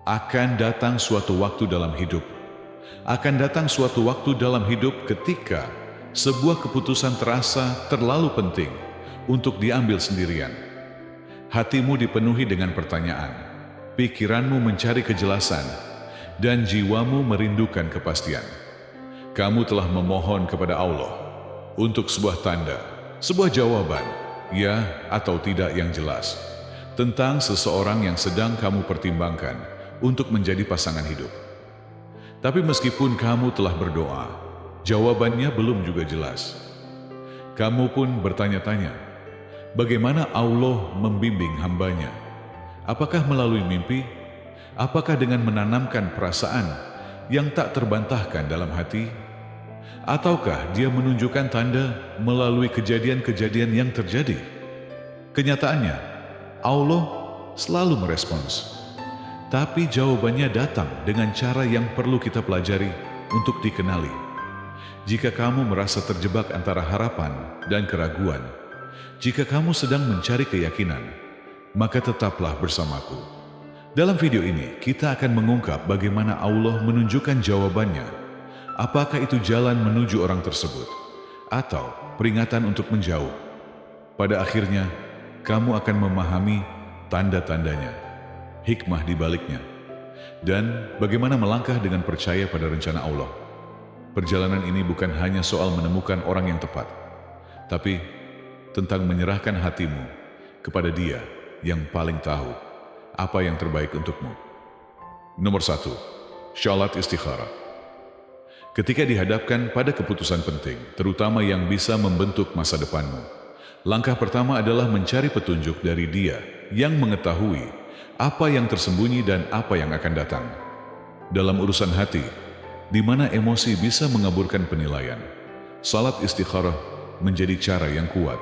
Akan datang suatu waktu dalam hidup. Akan datang suatu waktu dalam hidup ketika sebuah keputusan terasa terlalu penting untuk diambil sendirian. Hatimu dipenuhi dengan pertanyaan, pikiranmu mencari kejelasan, dan jiwamu merindukan kepastian. Kamu telah memohon kepada Allah untuk sebuah tanda, sebuah jawaban, ya atau tidak yang jelas, tentang seseorang yang sedang kamu pertimbangkan untuk menjadi pasangan hidup. Tapi meskipun kamu telah berdoa, jawabannya belum juga jelas. Kamu pun bertanya-tanya, bagaimana Allah membimbing hambanya? Apakah melalui mimpi? Apakah dengan menanamkan perasaan yang tak terbantahkan dalam hati? Ataukah dia menunjukkan tanda melalui kejadian-kejadian yang terjadi? Kenyataannya, Allah selalu merespons. Tapi jawabannya datang dengan cara yang perlu kita pelajari untuk dikenali. Jika kamu merasa terjebak antara harapan dan keraguan, jika kamu sedang mencari keyakinan, maka tetaplah bersamaku. Dalam video ini, kita akan mengungkap bagaimana Allah menunjukkan jawabannya. Apakah itu jalan menuju orang tersebut, atau peringatan untuk menjauh? Pada akhirnya, kamu akan memahami tanda-tandanya, hikmah di baliknya, dan bagaimana melangkah dengan percaya pada rencana Allah. Perjalanan ini bukan hanya soal menemukan orang yang tepat, tapi tentang menyerahkan hatimu kepada Dia yang paling tahu apa yang terbaik untukmu. Nomor 1. Shalat istikharah. Ketika dihadapkan pada keputusan penting, terutama yang bisa membentuk masa depanmu, langkah pertama adalah mencari petunjuk dari Dia yang mengetahui apa yang tersembunyi dan apa yang akan datang. Dalam urusan hati, di mana emosi bisa mengaburkan penilaian, salat istikharah menjadi cara yang kuat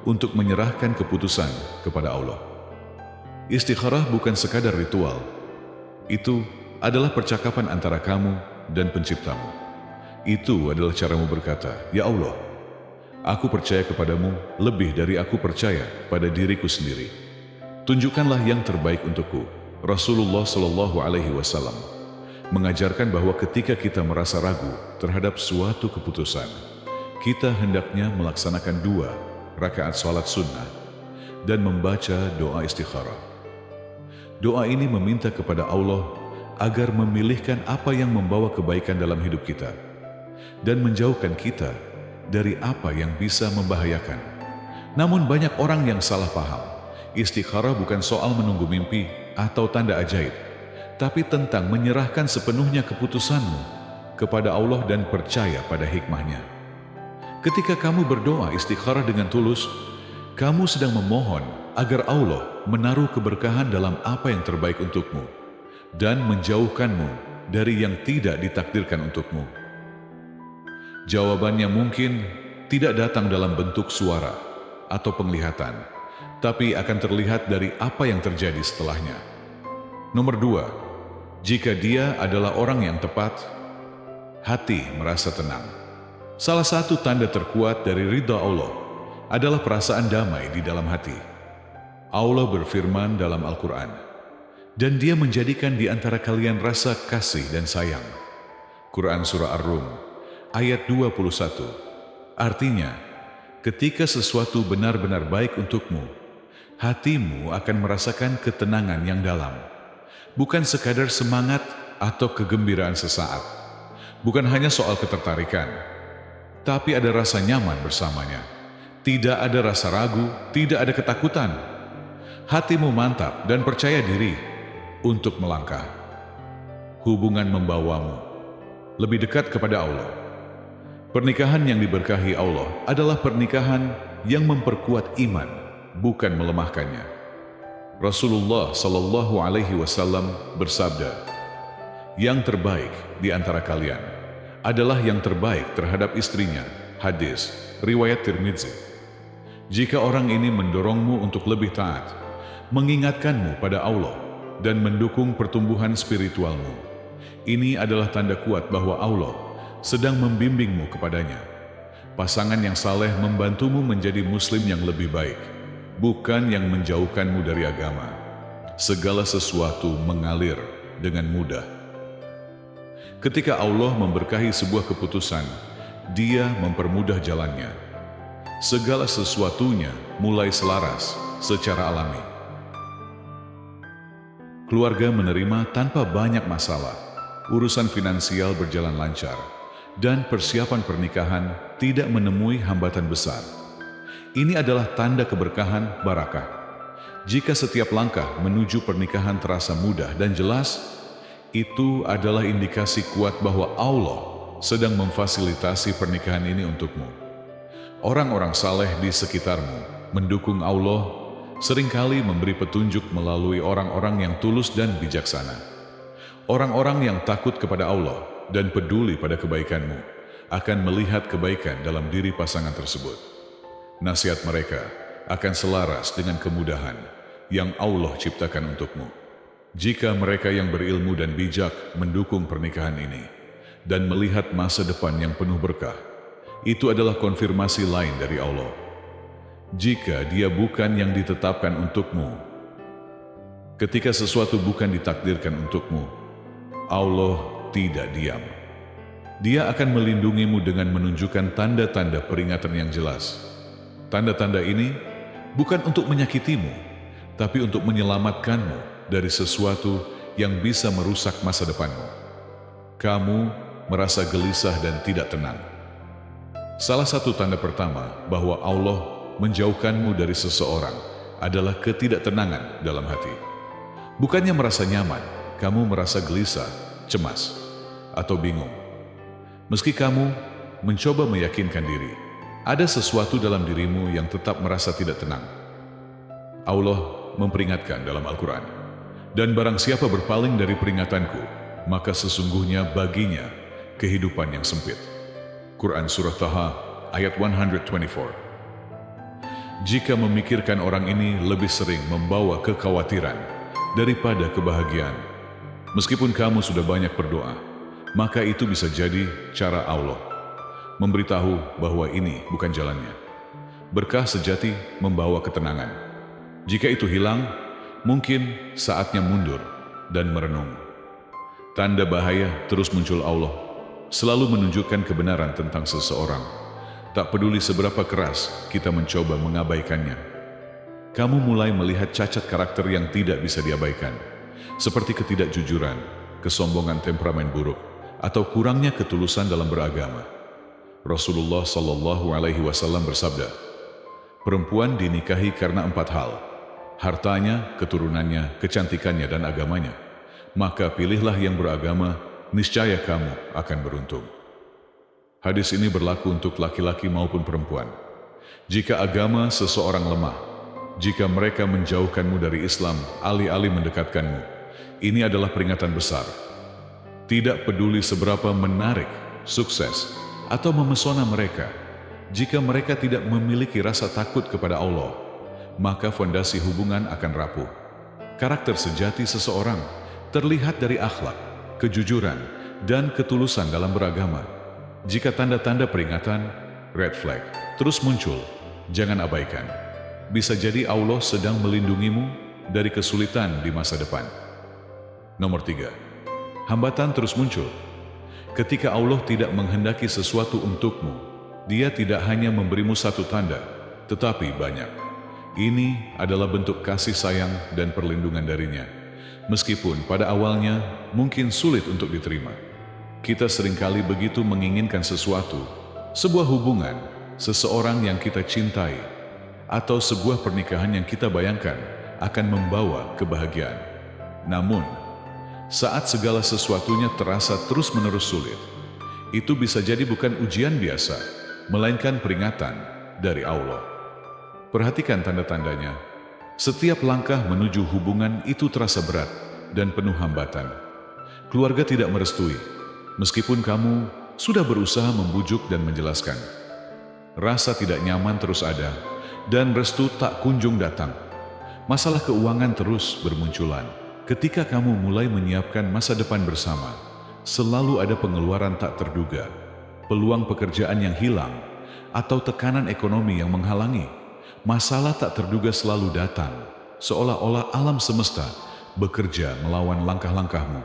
untuk menyerahkan keputusan kepada Allah. Istikharah bukan sekadar ritual. Itu adalah percakapan antara kamu dan Penciptamu. Itu adalah caramu berkata, "Ya Allah, aku percaya kepadamu lebih dari aku percaya pada diriku sendiri. Tunjukkanlah yang terbaik untukku." Rasulullah Shallallahu Alaihi Wasallam mengajarkan bahwa ketika kita merasa ragu terhadap suatu keputusan, kita hendaknya melaksanakan 2 rakaat salat sunnah dan membaca doa istikharah. Doa ini meminta kepada Allah agar memilihkan apa yang membawa kebaikan dalam hidup kita dan menjauhkan kita dari apa yang bisa membahayakan. Namun banyak orang yang salah paham. Istikharah bukan soal menunggu mimpi atau tanda ajaib, tapi tentang menyerahkan sepenuhnya keputusanmu kepada Allah dan percaya pada hikmahnya. Ketika kamu berdoa istikharah dengan tulus, kamu sedang memohon agar Allah menaruh keberkahan dalam apa yang terbaik untukmu dan menjauhkanmu dari yang tidak ditakdirkan untukmu. Jawabannya mungkin tidak datang dalam bentuk suara atau penglihatan, tapi akan terlihat dari apa yang terjadi setelahnya. Nomor 2, jika dia adalah orang yang tepat, hati merasa tenang. Salah satu tanda terkuat dari ridha Allah adalah perasaan damai di dalam hati. Allah berfirman dalam Al-Quran, "Dan Dia menjadikan di antara kalian rasa kasih dan sayang." Quran Surah Ar-Rum ayat 21. Artinya, ketika sesuatu benar-benar baik untukmu, hatimu akan merasakan ketenangan yang dalam. Bukan sekadar semangat atau kegembiraan sesaat. Bukan hanya soal ketertarikan, tapi ada rasa nyaman bersamanya. Tidak ada rasa ragu, tidak ada ketakutan. Hatimu mantap dan percaya diri untuk melangkah. Hubungan membawamu lebih dekat kepada Allah. Pernikahan yang diberkahi Allah adalah pernikahan yang memperkuat iman, bukan melemahkannya. Rasulullah Shallallahu Alaihi Wasallam bersabda, "Yang terbaik di antara kalian adalah yang terbaik terhadap istrinya." Hadis riwayat Tirmidzi. Jika orang ini mendorongmu untuk lebih taat, mengingatkanmu pada Allah, dan mendukung pertumbuhan spiritualmu, ini adalah tanda kuat bahwa Allah sedang membimbingmu kepadanya. Pasangan yang saleh membantumu menjadi muslim yang lebih baik, bukan yang menjauhkanmu dari agama. Segala sesuatu mengalir dengan mudah. Ketika Allah memberkahi sebuah keputusan, Dia mempermudah jalannya. Segala sesuatunya mulai selaras secara alami. Keluarga menerima tanpa banyak masalah, urusan finansial berjalan lancar, dan persiapan pernikahan tidak menemui hambatan besar. Ini adalah tanda keberkahan barakah. Jika setiap langkah menuju pernikahan terasa mudah dan jelas, itu adalah indikasi kuat bahwa Allah sedang memfasilitasi pernikahan ini untukmu. Orang-orang saleh di sekitarmu mendukung Allah, seringkali memberi petunjuk melalui orang-orang yang tulus dan bijaksana. Orang-orang yang takut kepada Allah dan peduli pada kebaikanmu akan melihat kebaikan dalam diri pasangan tersebut. Nasihat mereka akan selaras dengan kemudahan yang Allah ciptakan untukmu. Jika mereka yang berilmu dan bijak mendukung pernikahan ini dan melihat masa depan yang penuh berkah, itu adalah konfirmasi lain dari Allah. Jika Dia bukan yang ditetapkan untukmu, ketika sesuatu bukan ditakdirkan untukmu, Allah tidak diam. Dia akan melindungimu dengan menunjukkan tanda-tanda peringatan yang jelas. Tanda-tanda ini bukan untuk menyakitimu, tapi untuk menyelamatkanmu dari sesuatu yang bisa merusak masa depanmu. Kamu merasa gelisah dan tidak tenang. Salah satu tanda pertama bahwa Allah menjauhkanmu dari seseorang adalah ketidaktenangan dalam hati. Bukannya merasa nyaman, kamu merasa gelisah, cemas, atau bingung. Meski kamu mencoba meyakinkan diri, ada sesuatu dalam dirimu yang tetap merasa tidak tenang. Allah memperingatkan dalam Al-Quran, dan barang siapa berpaling dari peringatanku, maka sesungguhnya baginya kehidupan yang sempit. Quran Surah Taha ayat 124. Jika memikirkan orang ini lebih sering membawa kekhawatiran daripada kebahagiaan, meskipun kamu sudah banyak berdoa, maka itu bisa jadi cara Allah memberitahu bahwa ini bukan jalannya. Berkah sejati membawa ketenangan. Jika itu hilang, mungkin saatnya mundur dan merenung. Tanda bahaya terus muncul Allah, selalu menunjukkan kebenaran tentang seseorang. Tak peduli seberapa keras kita mencoba mengabaikannya. Kamu mulai melihat cacat karakter yang tidak bisa diabaikan, seperti ketidakjujuran, kesombongan temperamen buruk, atau kurangnya ketulusan dalam beragama. Rasulullah Shallallahu Alaihi Wasallam bersabda, perempuan dinikahi karena 4 hal: hartanya, keturunannya, kecantikannya, dan agamanya. Maka pilihlah yang beragama, niscaya kamu akan beruntung. Hadis ini berlaku untuk laki-laki maupun perempuan. Jika agama seseorang lemah, jika mereka menjauhkanmu dari Islam, alih-alih mendekatkanmu, ini adalah peringatan besar. Tidak peduli seberapa menarik, sukses, atau memesona mereka, jika mereka tidak memiliki rasa takut kepada Allah, maka fondasi hubungan akan rapuh. Karakter sejati seseorang terlihat dari akhlak, kejujuran, dan ketulusan dalam beragama. Jika tanda-tanda peringatan, red flag, terus muncul, jangan abaikan. Bisa jadi Allah sedang melindungimu dari kesulitan di masa depan. Nomor 3, hambatan terus muncul. Ketika Allah tidak menghendaki sesuatu untukmu, Dia tidak hanya memberimu satu tanda, tetapi banyak. Ini adalah bentuk kasih sayang dan perlindungan darinya. Meskipun pada awalnya mungkin sulit untuk diterima. Kita seringkali begitu menginginkan sesuatu, sebuah hubungan, seseorang yang kita cintai, atau sebuah pernikahan yang kita bayangkan akan membawa kebahagiaan. Namun, saat segala sesuatunya terasa terus-menerus sulit, itu bisa jadi bukan ujian biasa, melainkan peringatan dari Allah. Perhatikan tanda-tandanya. Setiap langkah menuju hubungan itu terasa berat dan penuh hambatan. Keluarga tidak merestui, meskipun kamu sudah berusaha membujuk dan menjelaskan. Rasa tidak nyaman terus ada, dan restu tak kunjung datang. Masalah keuangan terus bermunculan. Ketika kamu mulai menyiapkan masa depan bersama, selalu ada pengeluaran tak terduga, peluang pekerjaan yang hilang, atau tekanan ekonomi yang menghalangi. Masalah tak terduga selalu datang, seolah-olah alam semesta bekerja melawan langkah-langkahmu.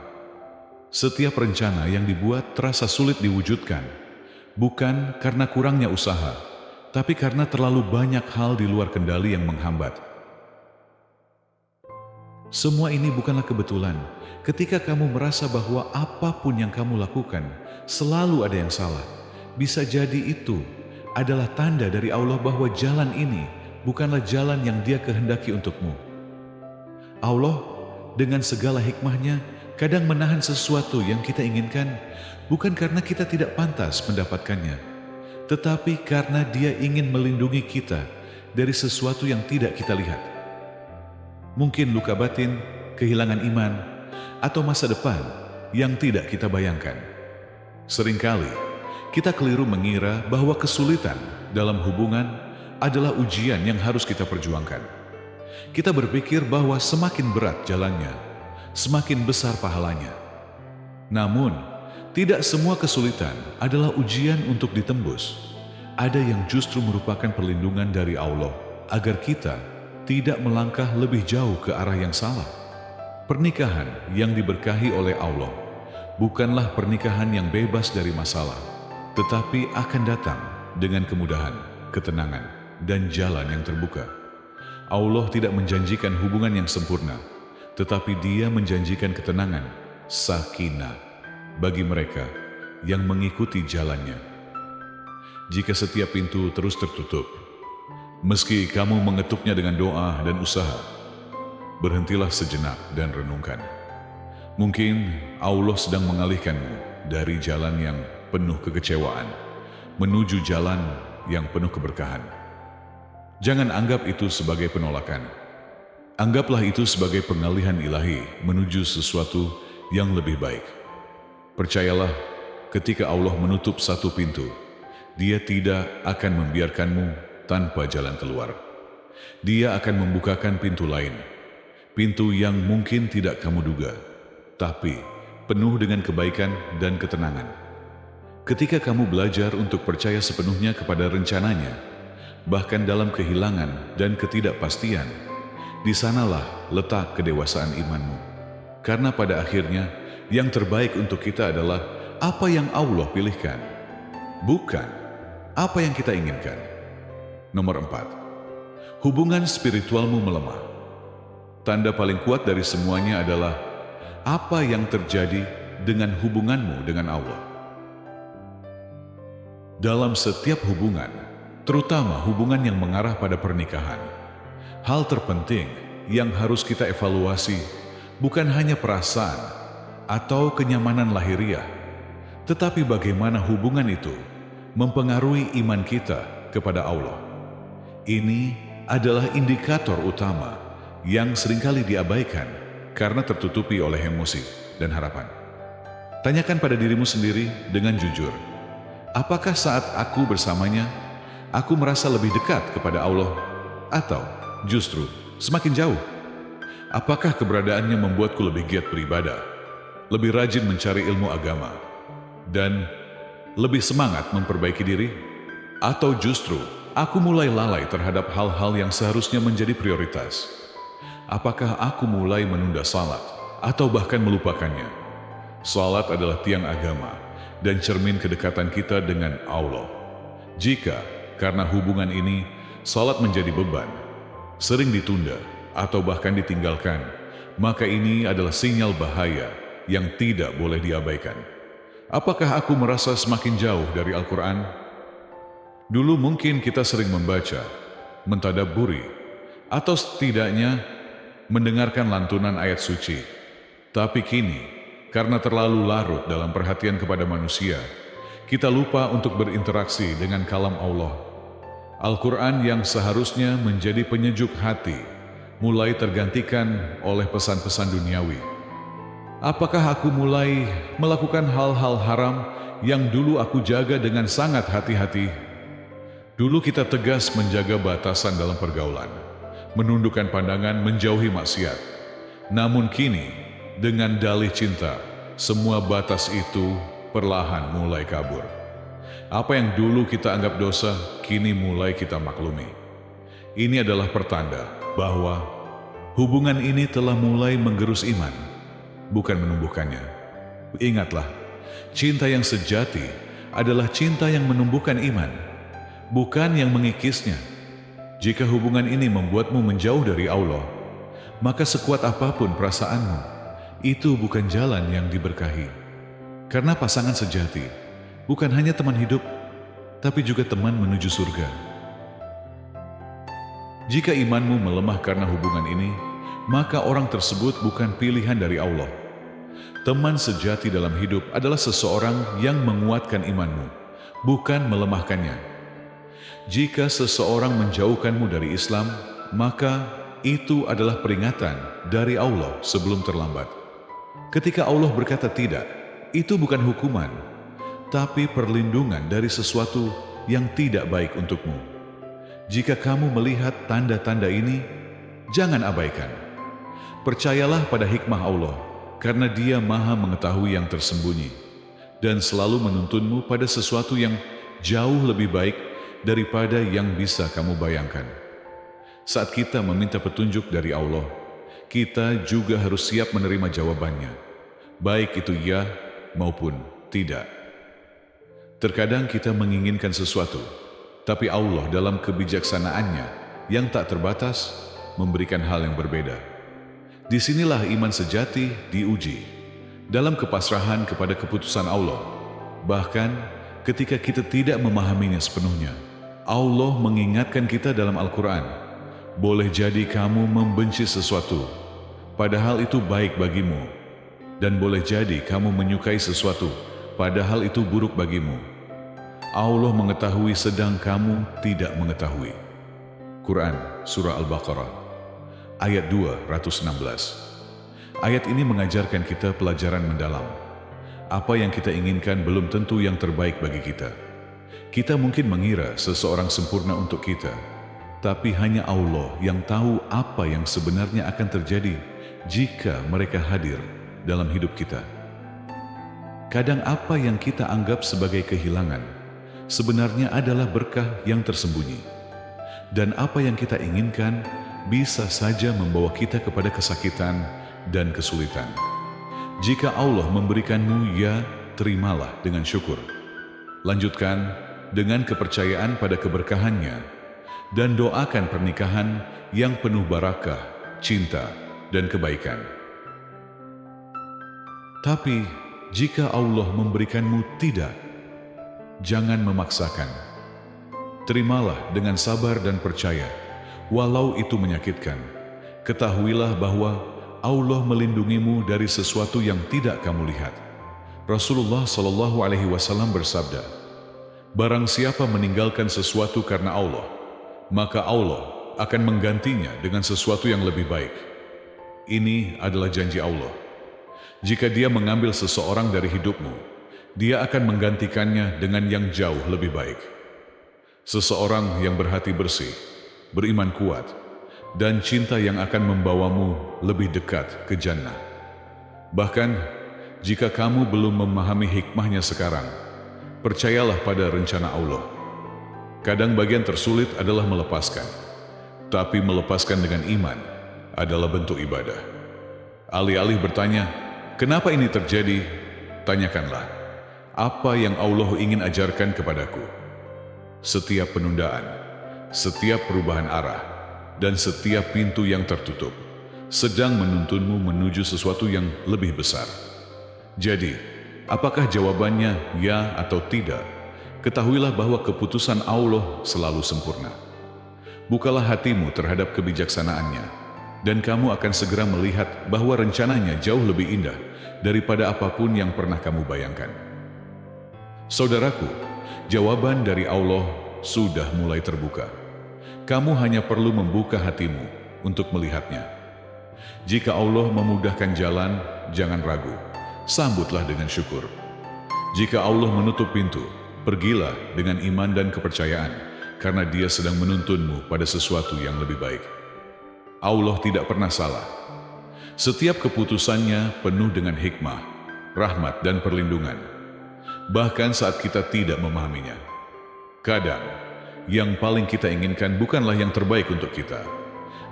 Setiap rencana yang dibuat terasa sulit diwujudkan, bukan karena kurangnya usaha, tapi karena terlalu banyak hal di luar kendali yang menghambat. Semua ini bukanlah kebetulan. Ketika kamu merasa bahwa apapun yang kamu lakukan selalu ada yang salah, bisa jadi itu adalah tanda dari Allah bahwa jalan ini bukanlah jalan yang Dia kehendaki untukmu. Allah dengan segala hikmahnya kadang menahan sesuatu yang kita inginkan, bukan karena kita tidak pantas mendapatkannya, tetapi karena Dia ingin melindungi kita dari sesuatu yang tidak kita lihat. Mungkin luka batin, kehilangan iman, atau masa depan yang tidak kita bayangkan. Seringkali kita keliru mengira bahwa kesulitan dalam hubungan adalah ujian yang harus kita perjuangkan. Kita berpikir bahwa semakin berat jalannya, semakin besar pahalanya. Namun, tidak semua kesulitan adalah ujian untuk ditembus. Ada yang justru merupakan perlindungan dari Allah agar kita tidak melangkah lebih jauh ke arah yang salah. Pernikahan yang diberkahi oleh Allah bukanlah pernikahan yang bebas dari masalah, tetapi akan datang dengan kemudahan, ketenangan, dan jalan yang terbuka. Allah tidak menjanjikan hubungan yang sempurna, tetapi Dia menjanjikan ketenangan, sakinah, bagi mereka yang mengikuti jalannya. Jika setiap pintu terus tertutup, meski kamu mengetuknya dengan doa dan usaha, berhentilah sejenak dan renungkan. Mungkin Allah sedang mengalihkanmu dari jalan yang penuh kekecewaan menuju jalan yang penuh keberkahan. Jangan anggap itu sebagai penolakan. Anggaplah itu sebagai pengalihan ilahi menuju sesuatu yang lebih baik. Percayalah, ketika Allah menutup satu pintu, Dia tidak akan membiarkanmu tanpa jalan keluar. Dia akan membukakan pintu lain, pintu yang mungkin tidak kamu duga, tapi penuh dengan kebaikan dan ketenangan. Ketika kamu belajar untuk percaya sepenuhnya kepada rencananya, bahkan dalam kehilangan dan ketidakpastian, di sanalah letak kedewasaan imanmu. Karena pada akhirnya, yang terbaik untuk kita adalah apa yang Allah pilihkan, bukan apa yang kita inginkan. Nomor 4, hubungan spiritualmu melemah. Tanda paling kuat dari semuanya adalah apa yang terjadi dengan hubunganmu dengan Allah. Dalam setiap hubungan, terutama hubungan yang mengarah pada pernikahan, hal terpenting yang harus kita evaluasi bukan hanya perasaan atau kenyamanan lahiriah, tetapi bagaimana hubungan itu mempengaruhi iman kita kepada Allah. Ini adalah indikator utama yang seringkali diabaikan karena tertutupi oleh emosi dan harapan. Tanyakan pada dirimu sendiri dengan jujur, apakah saat aku bersamanya, aku merasa lebih dekat kepada Allah, atau justru semakin jauh? Apakah keberadaannya membuatku lebih giat beribadah, lebih rajin mencari ilmu agama, dan lebih semangat memperbaiki diri? Atau justru aku mulai lalai terhadap hal-hal yang seharusnya menjadi prioritas? Apakah aku mulai menunda salat, atau bahkan melupakannya? Salat adalah tiang agama dan cermin kedekatan kita dengan Allah. Jika karena hubungan ini, salat menjadi beban, sering ditunda, atau bahkan ditinggalkan, maka ini adalah sinyal bahaya yang tidak boleh diabaikan. Apakah aku merasa semakin jauh dari Al-Quran? Dulu mungkin kita sering membaca, mentadabburi, atau setidaknya mendengarkan lantunan ayat suci. Tapi kini, karena terlalu larut dalam perhatian kepada manusia, kita lupa untuk berinteraksi dengan kalam Allah. Al-Quran yang seharusnya menjadi penyejuk hati, mulai tergantikan oleh pesan-pesan duniawi. Apakah aku mulai melakukan hal-hal haram yang dulu aku jaga dengan sangat hati-hati? Dulu kita tegas menjaga batasan dalam pergaulan, menundukkan pandangan, menjauhi maksiat. Namun kini, dengan dalih cinta, semua batas itu perlahan mulai kabur. Apa yang dulu kita anggap dosa, kini mulai kita maklumi. Ini adalah pertanda bahwa Hubungan ini telah mulai menggerus iman, bukan menumbuhkannya. Ingatlah, cinta yang sejati adalah cinta yang menumbuhkan iman, bukan yang mengikisnya. Jika hubungan ini membuatmu menjauh dari Allah, maka sekuat apapun perasaanmu, itu bukan jalan yang diberkahi. Karena pasangan sejati bukan hanya teman hidup, tapi juga teman menuju surga. Jika imanmu melemah karena hubungan ini, maka orang tersebut bukan pilihan dari Allah. Teman sejati dalam hidup adalah seseorang yang menguatkan imanmu, bukan melemahkannya. Jika seseorang menjauhkanmu dari Islam, maka itu adalah peringatan dari Allah sebelum terlambat. Ketika Allah berkata tidak, itu bukan hukuman, tapi perlindungan dari sesuatu yang tidak baik untukmu. Jika kamu melihat tanda-tanda ini, jangan abaikan. Percayalah pada hikmah Allah, karena Dia Maha mengetahui yang tersembunyi, dan selalu menuntunmu pada sesuatu yang jauh lebih baik daripada yang bisa kamu bayangkan. Saat kita meminta petunjuk dari Allah, kita juga harus siap menerima jawabannya, baik itu ya maupun tidak. Terkadang kita menginginkan sesuatu, tapi Allah dalam kebijaksanaannya yang tak terbatas memberikan hal yang berbeda. Disinilah iman sejati diuji, dalam kepasrahan kepada keputusan Allah. Bahkan ketika kita tidak memahaminya sepenuhnya, Allah mengingatkan kita dalam Al-Quran, boleh jadi kamu membenci sesuatu, padahal itu baik bagimu, dan boleh jadi kamu menyukai sesuatu, padahal itu buruk bagimu. Allah mengetahui sedang kamu tidak mengetahui. Quran Surah Al-Baqarah ayat 216. Ayat ini mengajarkan kita pelajaran mendalam. Apa yang kita inginkan belum tentu yang terbaik bagi kita. Kita mungkin mengira seseorang sempurna untuk kita, tapi hanya Allah yang tahu apa yang sebenarnya akan terjadi jika mereka hadir dalam hidup kita. Kadang apa yang kita anggap sebagai kehilangan sebenarnya adalah berkah yang tersembunyi. Dan apa yang kita inginkan bisa saja membawa kita kepada kesakitan dan kesulitan. Jika Allah memberikanmu, ya terimalah dengan syukur. Lanjutkan dengan kepercayaan pada keberkahannya dan doakan pernikahan yang penuh barakah, cinta, dan kebaikan. Tapi jika Allah memberikanmu tidak, jangan memaksakan. Terimalah dengan sabar dan percaya. Walau itu menyakitkan, ketahuilah bahwa Allah melindungimu dari sesuatu yang tidak kamu lihat. Rasulullah SAW bersabda, barang siapa meninggalkan sesuatu karena Allah, maka Allah akan menggantinya dengan sesuatu yang lebih baik. Ini adalah janji Allah. Jika Dia mengambil seseorang dari hidupmu, Dia akan menggantikannya dengan yang jauh lebih baik. Seseorang yang berhati bersih, beriman kuat, dan cinta yang akan membawamu lebih dekat ke jannah. Bahkan, jika kamu belum memahami hikmahnya sekarang, percayalah pada rencana Allah. Kadang bagian tersulit adalah melepaskan, tapi melepaskan dengan iman adalah bentuk ibadah. Alih-alih bertanya, kenapa ini terjadi? Tanyakanlah, apa yang Allah ingin ajarkan kepadaku? Setiap penundaan, setiap perubahan arah, dan setiap pintu yang tertutup sedang menuntunmu menuju sesuatu yang lebih besar. Jadi, apakah jawabannya ya atau tidak? Ketahuilah bahwa keputusan Allah selalu sempurna. Bukalah hatimu terhadap kebijaksanaannya, dan kamu akan segera melihat bahwa rencananya jauh lebih indah daripada apapun yang pernah kamu bayangkan. Saudaraku, jawaban dari Allah sudah mulai terbuka. Kamu hanya perlu membuka hatimu untuk melihatnya. Jika Allah memudahkan jalan, jangan ragu, sambutlah dengan syukur. Jika Allah menutup pintu, pergilah dengan iman dan kepercayaan, karena Dia sedang menuntunmu pada sesuatu yang lebih baik. Allah tidak pernah salah. Setiap keputusannya penuh dengan hikmah, rahmat, dan perlindungan, bahkan saat kita tidak memahaminya. Kadang, yang paling kita inginkan bukanlah yang terbaik untuk kita,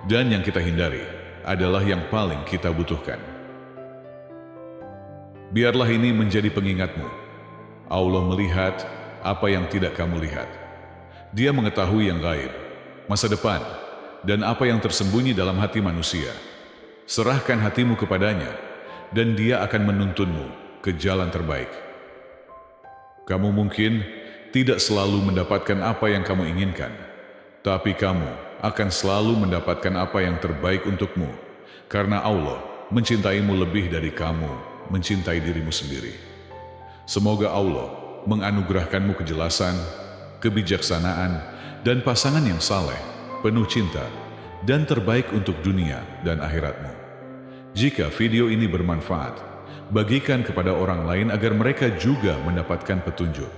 dan yang kita hindari adalah yang paling kita butuhkan. Biarlah ini menjadi pengingatmu. Allah melihat apa yang tidak kamu lihat. Dia mengetahui yang gaib, masa depan, dan apa yang tersembunyi dalam hati manusia. Serahkan hatimu kepadanya, dan Dia akan menuntunmu ke jalan terbaik. Kamu mungkin tidak selalu mendapatkan apa yang kamu inginkan, tapi kamu akan selalu mendapatkan apa yang terbaik untukmu, karena Allah mencintaimu lebih dari kamu mencintai dirimu sendiri. Semoga Allah menganugerahkanmu kejelasan, kebijaksanaan, dan pasangan yang saleh, penuh cinta, dan terbaik untuk dunia dan akhiratmu. Jika video ini bermanfaat, bagikan kepada orang lain agar mereka juga mendapatkan petunjuk.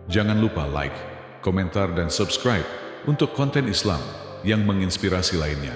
Jangan lupa like, komentar, dan subscribe untuk konten Islam yang menginspirasi lainnya.